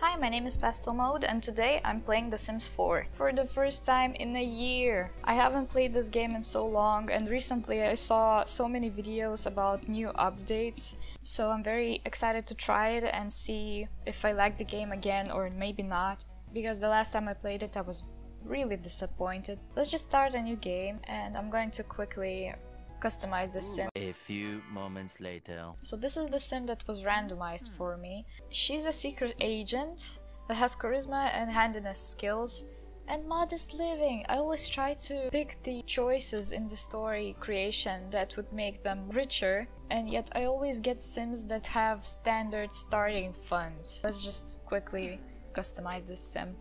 Hi, my name is PastelMode and today I'm playing The Sims 4 for the first time in a year. I haven't played this game in so long and recently I saw so many videos about new updates, so I'm very excited to try it and see if I like the game again or maybe not, because the last time I played it I was really disappointed. So let's just start a new game and I'm going to quickly customize the sim. A few moments later. So this is the sim that was randomized for me. She's a secret agent that has charisma and handiness skills and modest living. I always try to pick the choices in the story creation that would make them richer, and yet I always get sims that have standard starting funds. Let's just quickly customize this sim.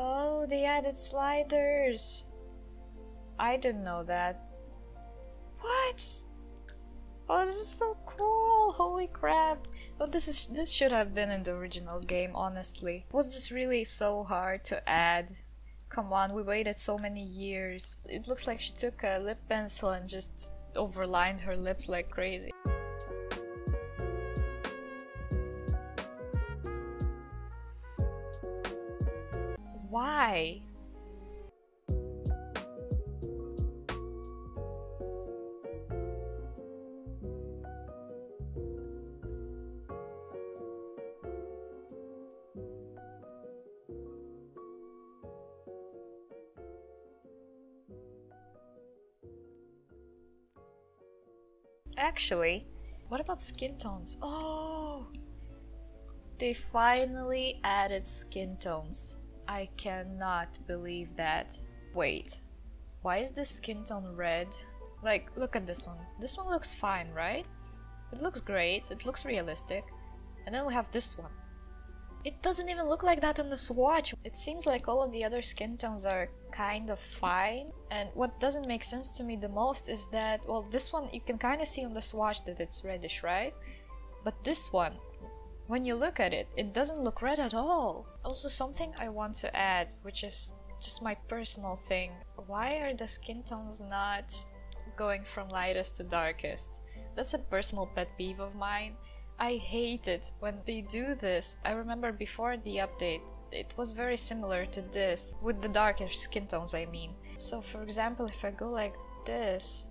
Oh, they added sliders. I didn't know that. What? Oh, this is so cool! Holy crap! Oh, this should have been in the original game, honestly. Was this really so hard to add? Come on, we waited so many years. It looks like she took a lip pencil and just overlined her lips like crazy. Why? Actually, what about skin tones? Oh! They finally added skin tones. I cannot believe that. Wait, why is this skin tone red? Like, look at this one. This one looks fine, right? It looks great, it looks realistic. And then we have this one. It doesn't even look like that on the swatch. It seems like all of the other skin tones are kind of fine. And what doesn't make sense to me the most is that, well, this one you can kind of see on the swatch that it's reddish, right? But this one, when you look at it, it doesn't look red at all. Also, something I want to add, which is just my personal thing. Why are the skin tones not going from lightest to darkest? That's a personal pet peeve of mine. I hate it when they do this. I remember before the update, it was very similar to this, with the darker skin tones I mean. So for example, if I go like this,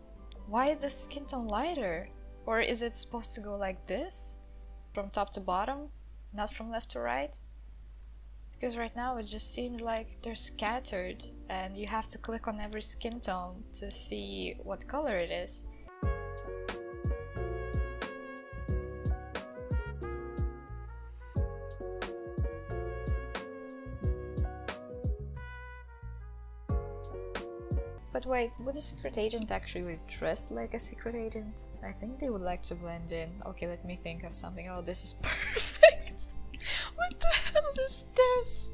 why is the skin tone lighter? Or is it supposed to go like this? From top to bottom, not from left to right? Because right now it just seems like they're scattered and you have to click on every skin tone to see what color it is. But wait, would a secret agent actually dress like a secret agent? I think they would like to blend in. Okay, let me think of something. Oh, this is perfect! What the hell is this?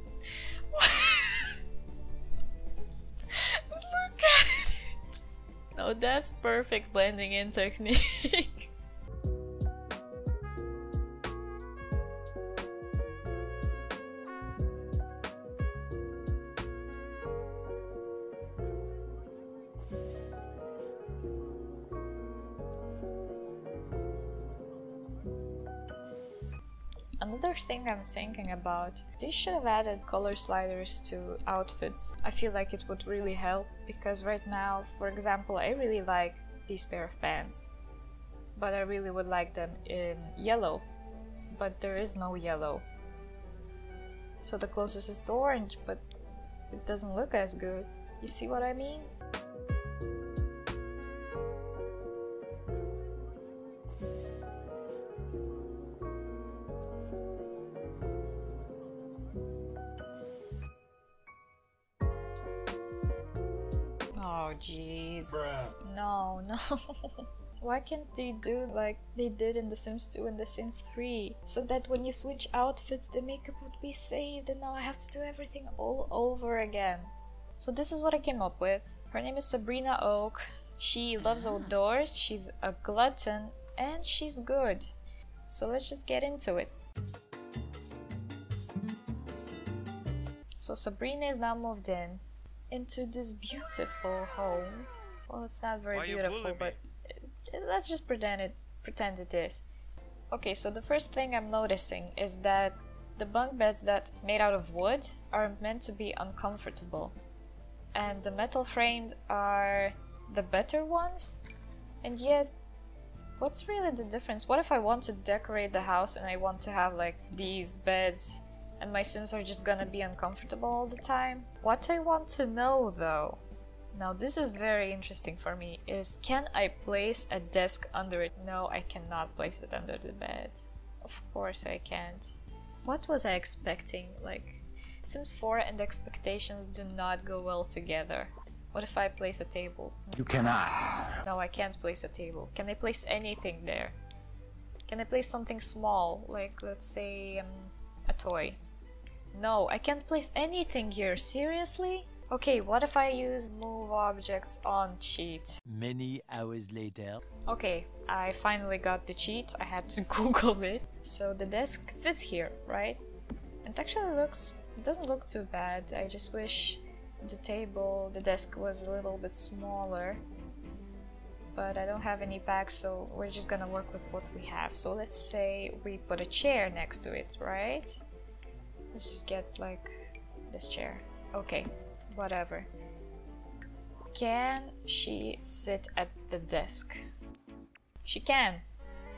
Look at it! No, that's perfect blending in technique. Another thing I'm thinking about, they should have added color sliders to outfits. I feel like it would really help, because right now, for example, I really like these pair of pants, but I really would like them in yellow, but there is no yellow. So the closest is to orange, but it doesn't look as good. You see what I mean? Oh jeez. No. Why can't they do like they did in The Sims 2 and The Sims 3? So that when you switch outfits the makeup would be saved and now I have to do everything all over again. So this is what I came up with. Her name is Sabrina Oak. She loves outdoors, she's a glutton, and she's good. So let's just get into it. So Sabrina is now moved in into this beautiful home. Well, it's not very beautiful, but let's just pretend it is. Okay, so the first thing I'm noticing is that the bunk beds that made out of wood are meant to be uncomfortable, and the metal framed are the better ones. And yet, what's really the difference? What if I want to decorate the house and I want to have like these beds and my Sims are just gonna be uncomfortable all the time? What I want to know though, now this is very interesting for me, is can I place a desk under it? No, I cannot place it under the bed. Of course I can't. What was I expecting? Like, Sims 4 and expectations do not go well together. What if I place a table? You cannot. No, I can't place a table. Can I place anything there? Can I place something small, like let's say a toy? No, I can't place anything here. Seriously? Okay, what if I use move objects on cheat? Many hours later. Okay, I finally got the cheat. I had to Google it. So the desk fits here, right? It actually doesn't look too bad. I just wish the desk was a little bit smaller. But I don't have any packs, so we're just gonna work with what we have. So let's say we put a chair next to it, right? Let's just get like this chair. Okay, whatever. Can she sit at the desk? She can.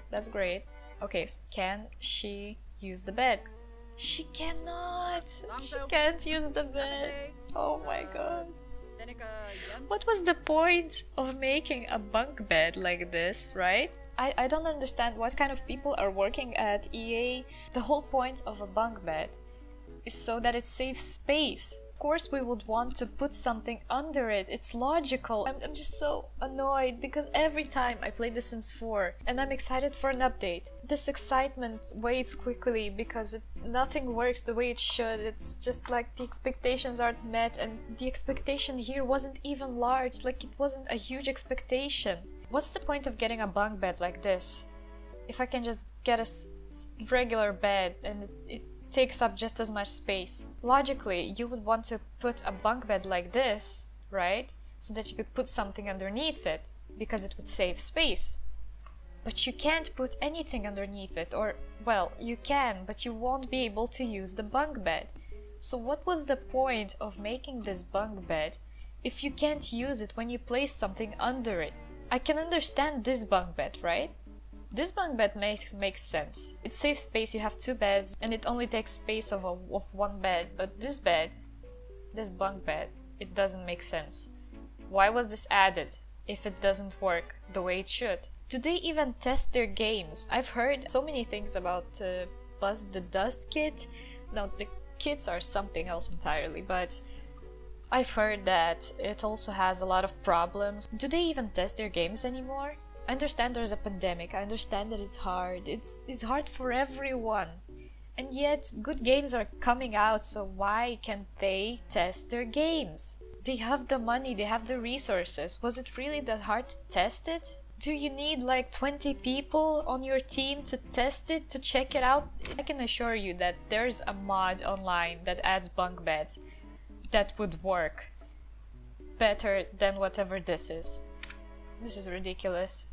That's great. Okay, so can she use the bed? She cannot! She can't use the bed! Oh my god. What was the point of making a bunk bed like this, right? I don't understand what kind of people are working at EA. The whole point of a bunk bed is so that it saves space. Of course we would want to put something under it. It's logical. I'm just so annoyed because every time I play The Sims 4 and I'm excited for an update, this excitement waits quickly because nothing works the way it should. It's just like the expectations aren't met, and the expectation here wasn't even large. Like, it wasn't a huge expectation. What's the point of getting a bunk bed like this if I can just get a regular bed and it takes up just as much space? Logically, you would want to put a bunk bed like this, right? So that you could put something underneath it, because it would save space. But you can't put anything underneath it, or, well, you can, but you won't be able to use the bunk bed. So what was the point of making this bunk bed if you can't use it when you place something under it? I can understand this bunk bed, right? This bunk bed makes sense. It saves space, you have two beds, and it only takes space of one bed. But this bunk bed, it doesn't make sense. Why was this added if it doesn't work the way it should? Do they even test their games? I've heard so many things about Buzz the Dust Kit. Now, the kits are something else entirely, but I've heard that it also has a lot of problems. Do they even test their games anymore? I understand there's a pandemic, I understand that it's hard. It's hard for everyone. And yet, good games are coming out, so why can't they test their games? They have the money, they have the resources. Was it really that hard to test it? Do you need like 20 people on your team to test it, to check it out? I can assure you that there's a mod online that adds bunk beds that would work better than whatever this is. This is ridiculous.